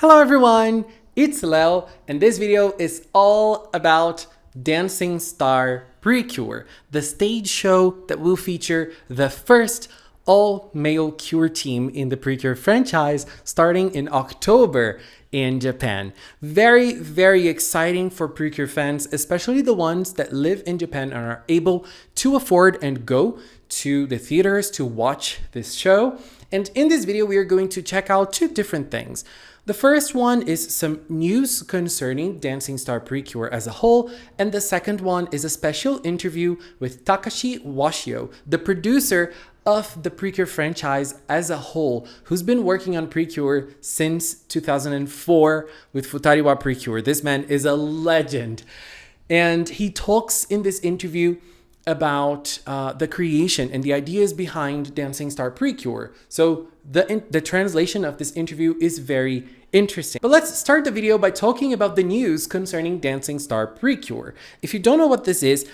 Hello everyone, it's Leo, and this video is all about Dancing Star PreCure, the stage show that will feature the first all-male cure team in the PreCure franchise starting in October in Japan. Very, very exciting for PreCure fans, especially the ones that live in Japan and are able to afford and go to the theaters to watch this show. And in this video, we are going to check out two different things. The first one is some news concerning Dancing Star PreCure as a whole, and the second one is a special interview with Takashi Washio, the producer of the PreCure franchise as a whole, who's been working on PreCure since 2004 with Futariwa PreCure. This man is a legend. And he talks in this interview about the creation and the ideas behind Dancing Star PreCure. So the translation of this interview is very interesting. But let's start the video by talking about the news concerning Dancing Star PreCure. If you don't know what this is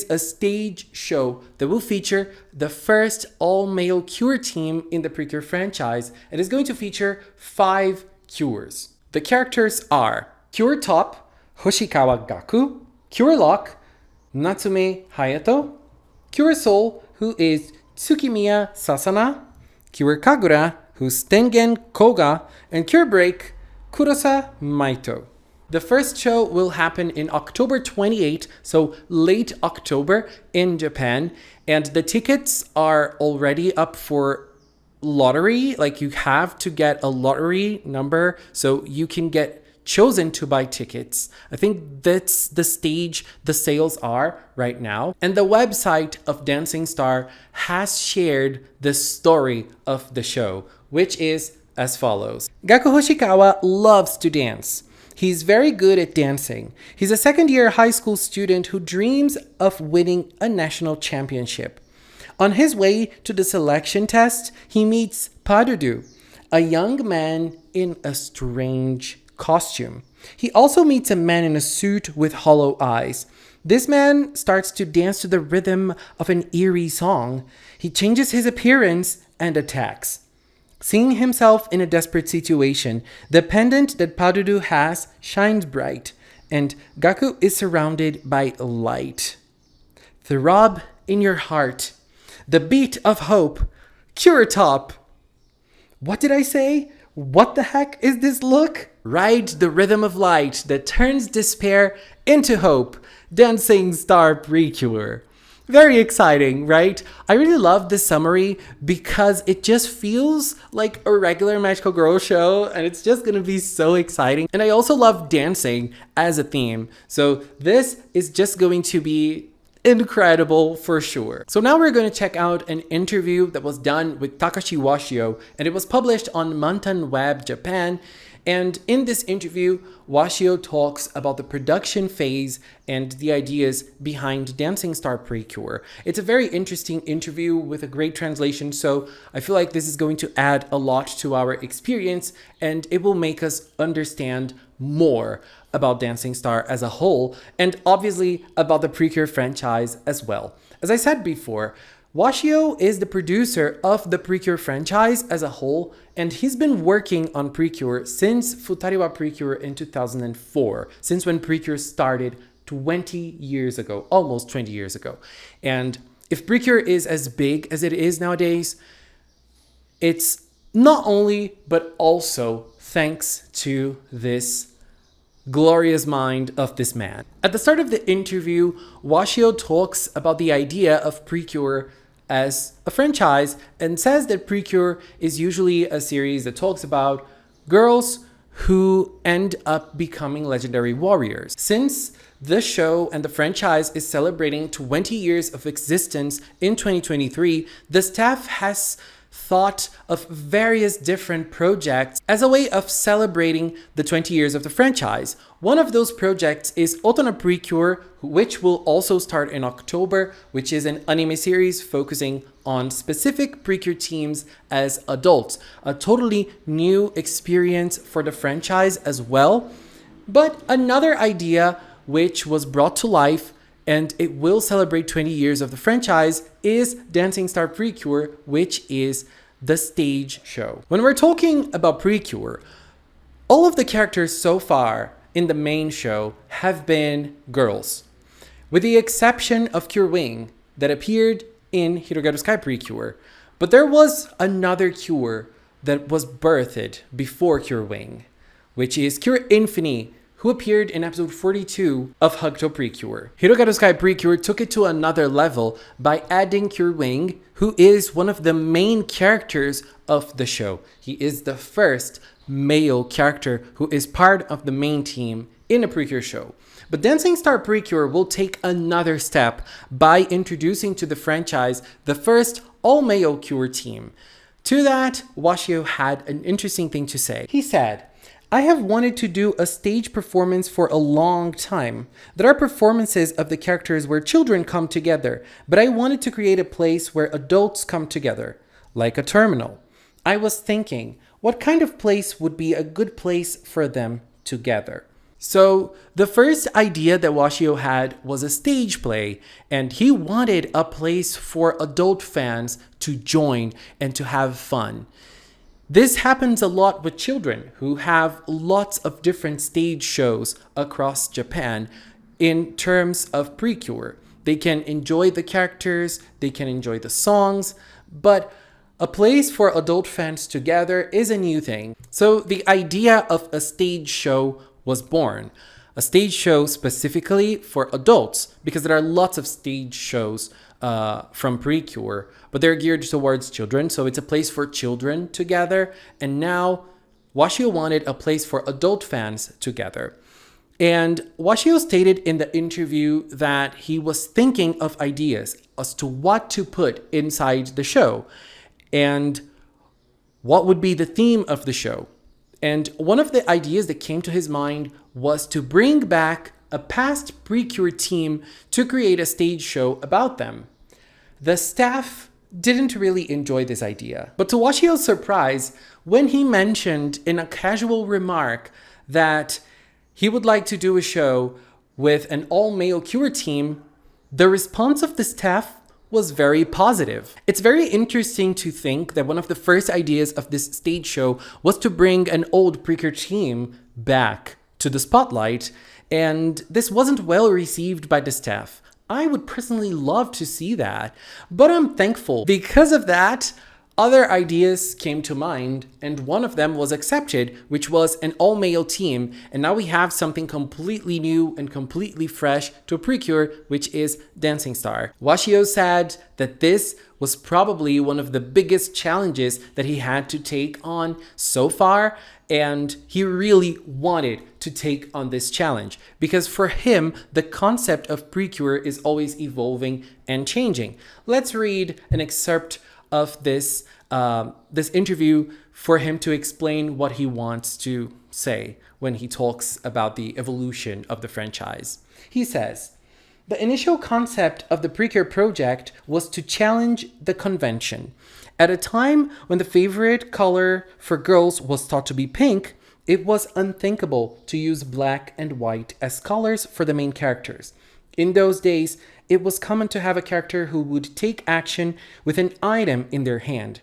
a stage show that will feature the first all-male cure team in the PreCure franchise. It is going to feature 5 cures. The characters are Cure Top, Hoshikawa Gaku, Cure Lock, Natsume Hayato, Cure Soul, who is Tsukimiya Sasana, Cure Kagura, who's Tengen Koga, and Cure Break, Kurosa Maito. The first show will happen in October 28, so late October in Japan, and the tickets are already up for lottery. Like, you have to get a lottery number so you can get chosen to buy tickets. I think that's the stage the sales are right now. And the website of Dancing Star has shared the story of the show, which is as follows. Gaku Hoshikawa loves to dance. He's very good at dancing. He's a second-year high school student who dreams of winning a national championship. On his way to the selection test, he meets Padudu, a young man in a strange costume. He also meets a man in a suit with hollow eyes. This man starts to dance to the rhythm of an eerie song. He changes his appearance and attacks. Seeing himself in a desperate situation, the pendant that Padudu has shines bright, and Gaku is surrounded by light. Throb in your heart, the beat of hope, Cure Top. What did I say? What the heck is this look? Ride the rhythm of light that turns despair into hope. Dancing Star PreCure. Very exciting, right? I really love this summary because it just feels like a regular Magical Girl show, and it's just gonna be so exciting. And I also love dancing as a theme. So this is just going to be incredible for sure. So now we're going to check out an interview that was done with Takashi Washio, and it was published on Mantan Web Japan. And in this interview, Washio talks about the production phase and the ideas behind Dancing Star PreCure. It's a very interesting interview with a great translation, so I feel like this is going to add a lot to our experience, and it will make us understand more about Dancing Star as a whole, and obviously about the PreCure franchise as well. As I said before, Washio is the producer of the PreCure franchise as a whole, and he's been working on PreCure since Futariwa PreCure in 2004, since when PreCure started 20 years ago, almost 20 years ago. And if PreCure is as big as it is nowadays, it's not only, but also thanks to this glorious mind of this man. At the start of the interview, Washio talks about the idea of PreCure as a franchise and says that PreCure is usually a series that talks about girls who end up becoming legendary warriors. Since the show and the franchise is celebrating 20 years of existence in 2023, the staff has thought of various different projects as a way of celebrating the 20 years of the franchise. One of those projects is Otona PreCure, which will also start in October, which is an anime series focusing on specific PreCure teams as adults. A totally new experience for the franchise as well. But another idea which was brought to life, and it will celebrate 20 years of the franchise, is Dancing Star PreCure, which is the stage show. When we're talking about PreCure, All of the characters so far in the main show have been girls, with the exception of Cure Wing that appeared in Hirogaru Sky PreCure. But there was another Cure that was birthed before Cure Wing, which is Cure Infinite, who appeared in episode 42 of Hakuto PreCure. Hirogaru Sky PreCure took it to another level by adding Cure Wing, who is one of the main characters of the show. He is the first male character who is part of the main team in a PreCure show. But Dancing Star PreCure will take another step by introducing to the franchise the first all-male Cure team. To that, Washio had an interesting thing to say. He said, "I have wanted to do a stage performance for a long time. There are performances of the characters where children come together, but I wanted to create a place where adults come together, like a terminal. I was thinking, what kind of place would be a good place for them together?" So the first idea that Washio had was a stage play, and he wanted a place for adult fans to join and to have fun. This happens a lot with children who have lots of different stage shows across Japan in terms of PreCure. They can enjoy the characters, they can enjoy the songs, but a place for adult fans to gather is a new thing. So the idea of a stage show was born. A stage show specifically for adults, because there are lots of stage shows from PreCure, but they're geared towards children, so it's a place for children to gather. And now Washio wanted a place for adult fans to gather. And Washio stated in the interview that he was thinking of ideas as to what to put inside the show and what would be the theme of the show. And one of the ideas that came to his mind was to bring back a past PreCure team to create a stage show about them. The staff didn't really enjoy this idea, but to Washio's surprise, when he mentioned in a casual remark that he would like to do a show with an all-male Cure team, the response of the staff was very positive. It's very interesting to think that one of the first ideas of this stage show was to bring an old PreCure team back to the spotlight, and this wasn't well received by the staff. I would personally love to see that, but I'm thankful. Because of that, other ideas came to mind, and one of them was accepted, which was an all-male team, and now we have something completely new and completely fresh to PreCure, which is Dancing Star. Washio said that this was probably one of the biggest challenges that he had to take on so far, and he really wanted to take on this challenge because for him, the concept of PreCure is always evolving and changing. Let's read an excerpt of this interview for him to explain what he wants to say when he talks about the evolution of the franchise. He says, "The initial concept of the PreCure project was to challenge the convention. At a time when the favorite color for girls was thought to be pink, it was unthinkable to use black and white as colors for the main characters. In those days, it was common to have a character who would take action with an item in their hand,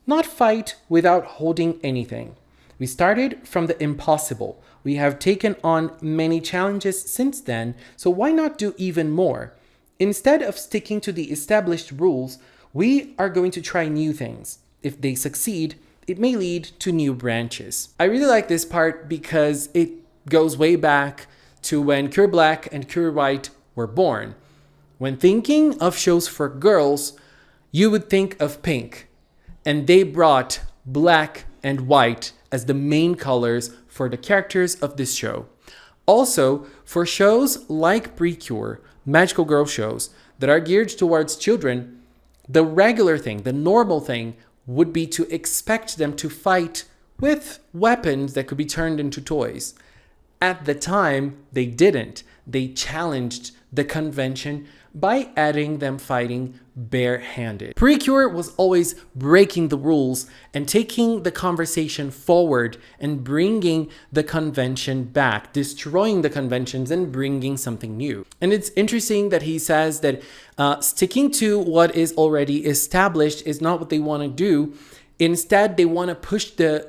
not fight without holding anything. We started from the impossible. We have taken on many challenges since then, so why not do even more? Instead of sticking to the established rules, we are going to try new things. If they succeed, it may lead to new branches." I really like this part because it goes way back to when Cure Black and Cure White were born. When thinking of shows for girls, you would think of pink, and they brought black and white as the main colors for the characters of this show. Also, for shows like PreCure, magical girl shows that are geared towards children, the regular thing, the normal thing, would be to expect them to fight with weapons that could be turned into toys. At the time, they didn't. They challenged the convention by adding them fighting barehanded. PreCure was always breaking the rules and taking the conversation forward and bringing the convention back, destroying the conventions and bringing something new. And it's interesting that he says that sticking to what is already established is not what they want to do. Instead, they want to push the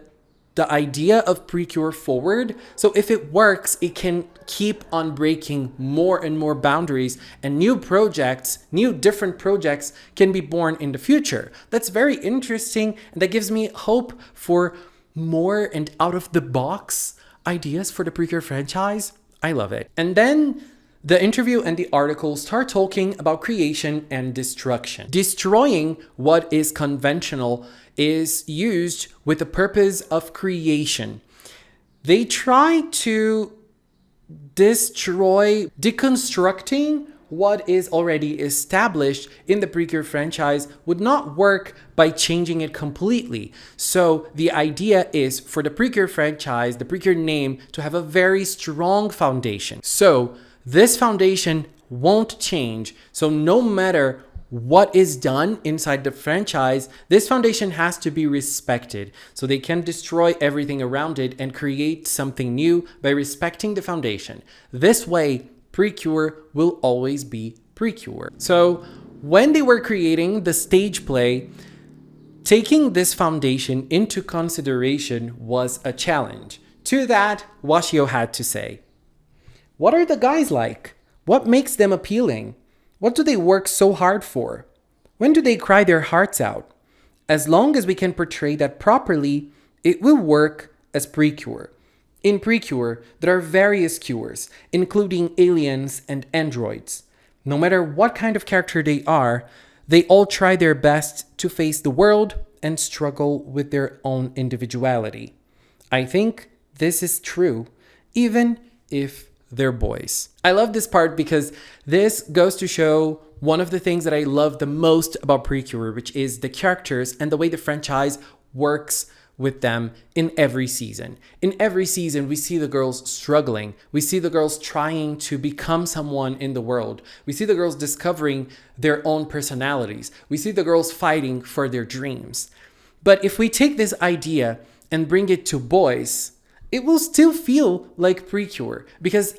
the idea of PreCure forward. So if it works, it can keep on breaking more and more boundaries, and new projects, new different projects can be born in the future. That's very interesting, and that gives me hope for more and out of the box ideas for the PreCure franchise. I love it. And then the interview and the article start talking about creation and destruction. Destroying what is conventional is used with the purpose of creation. They try to destroy, deconstructing what is already established in the PreCure franchise would not work by changing it completely. So the idea is for the PreCure franchise, the PreCure name, to have a very strong foundation. So this foundation won't change. So no matter what is done inside the franchise, this foundation has to be respected. So they can destroy everything around it and create something new by respecting the foundation. This way, PreCure will always be PreCure. So when they were creating the stage play, taking this foundation into consideration was a challenge. To that, Washio had to say, "What are the guys like? What makes them appealing? What do they work so hard for? When do they cry their hearts out? As long as we can portray that properly, it will work as PreCure. In PreCure, there are various cures, including aliens and androids. No matter what kind of character they are, they all try their best to face the world and struggle with their own individuality. I think this is true, even if they're boys." I love this part because this goes to show one of the things that I love the most about PreCure, which is the characters and the way the franchise works with them in every season. In every season, we see the girls struggling. We see the girls trying to become someone in the world. We see the girls discovering their own personalities. We see the girls fighting for their dreams. But if we take this idea and bring it to boys, it will still feel like PreCure, because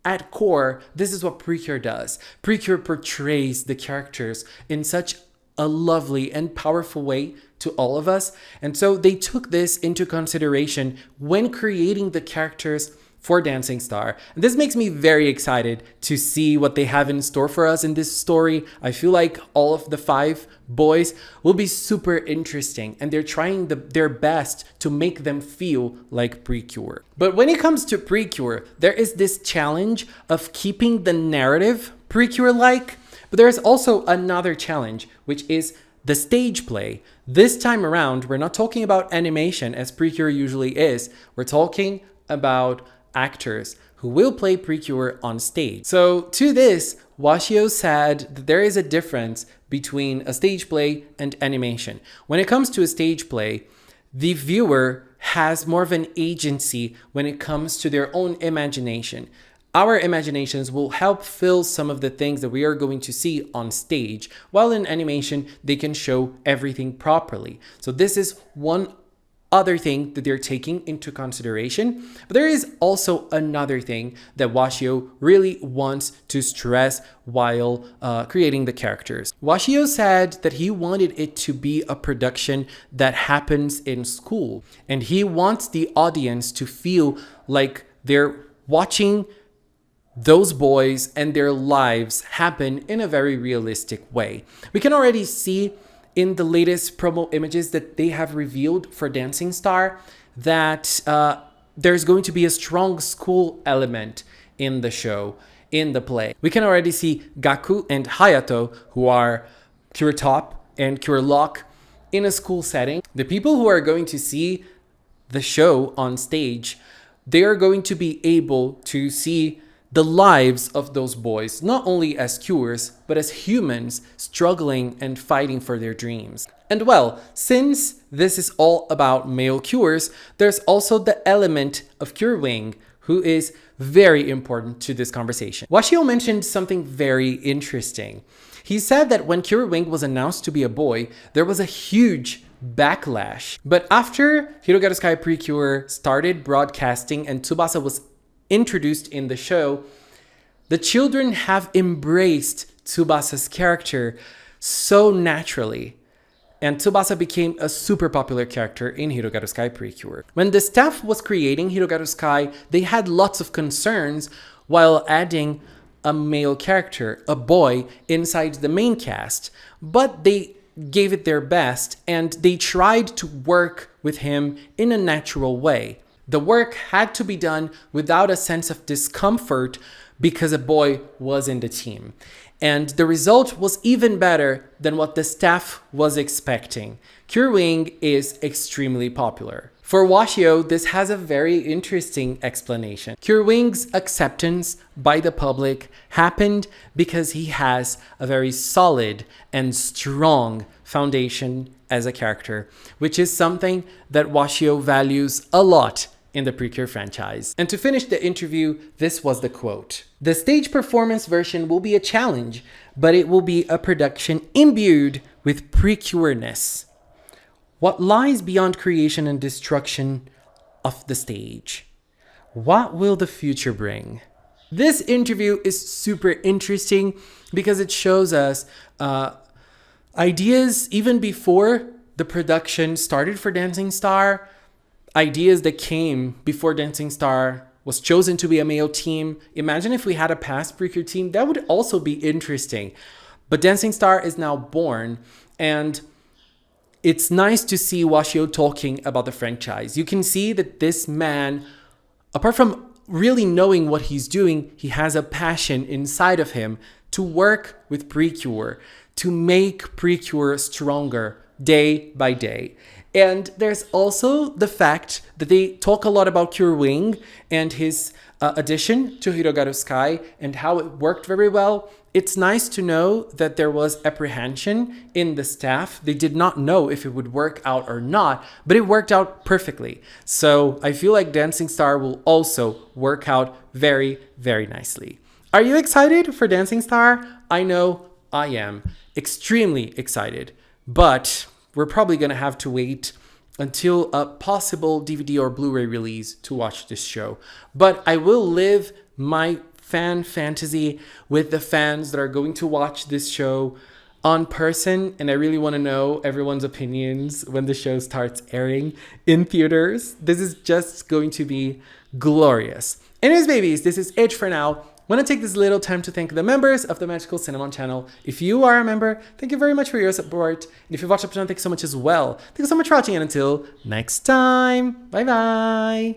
at core, this is what PreCure does. PreCure portrays the characters in such a lovely and powerful way to all of us. And so they took this into consideration when creating the characters for Dancing Star. And this makes me very excited to see what they have in store for us in this story. I feel like all of the 5 boys will be super interesting, and they're trying their best to make them feel like PreCure. But when it comes to PreCure, there is this challenge of keeping the narrative PreCure-like, but there is also another challenge, which is the stage play. This time around, we're not talking about animation as PreCure usually is. We're talking about actors who will play PreCure on stage. So to this, Washio said that there is a difference between a stage play and animation. When it comes to a stage play, the viewer has more of an agency when it comes to their own imagination. Our imaginations will help fill some of the things that we are going to see on stage, while in animation, they can show everything properly. So this is one other thing that they're taking into consideration. But there is also another thing that Washio really wants to stress while creating the characters. Washio said that he wanted it to be a production that happens in school, and he wants the audience to feel like they're watching those boys and their lives happen in a very realistic way. We can already see in the latest promo images that they have revealed for Dancing Star that there's going to be a strong school element in the show, in the play. We can already see Gaku and Hayato, who are Cure Top and Cure Lock, in a school setting. The people who are going to see the show on stage, they are going to be able to see the lives of those boys, not only as cures, but as humans struggling and fighting for their dreams. And well, since this is all about male cures, there's also the element of Cure Wing, who is very important to this conversation. Washio mentioned something very interesting. He said that when Cure Wing was announced to be a boy, there was a huge backlash. But after Hirogaru Sky PreCure started broadcasting and Tsubasa was introduced in the show, the children have embraced Tsubasa's character so naturally. and Tsubasa became a super popular character in Hirogaru Sky PreCure. When the staff was creating Hirogaru Sky, they had lots of concerns while adding a male character, a boy, inside the main cast, but they gave it their best and they tried to work with him in a natural way. The work had to be done without a sense of discomfort because a boy was in the team. And the result was even better than what the staff was expecting. Cure Wing is extremely popular. For Washio, this has a very interesting explanation. Cure Wing's acceptance by the public happened because he has a very solid and strong foundation as a character, which is something that Washio values a lot in the PreCure franchise. And to finish the interview, this was the quote. "The stage performance version will be a challenge, but it will be a production imbued with PreCure-ness. What lies beyond creation and destruction of the stage? What will the future bring?" This interview is super interesting because it shows us ideas even before the production started for Dancing Star, ideas that came before Dancing Star was chosen to be a male team. Imagine if we had a past PreCure team, that would also be interesting. But Dancing Star is now born, and it's nice to see Washio talking about the franchise. You can see that this man, apart from really knowing what he's doing, he has a passion inside of him to work with PreCure, to make PreCure stronger day by day. And there's also the fact that they talk a lot about Cure Wing and his addition to Hirogaru Sky and how it worked very well. It's nice to know that there was apprehension in the staff. They did not know if it would work out or not, but it worked out perfectly. So I feel like Dancing Star will also work out very, very nicely. Are you excited for Dancing Star? I know I am extremely excited, but we're probably going to have to wait until a possible DVD or Blu-ray release to watch this show. But I will live my fan fantasy with the fans that are going to watch this show on person, and I really want to know everyone's opinions when the show starts airing in theaters. This is just going to be glorious. Anyways, babies, this is it for now. I want to take this little time to thank the members of the Magical Cinnamon channel. If you are a member, thank you very much for your support. And if you've watched up to now, thank you so much as well. Thank you so much for watching, and until next time, bye bye.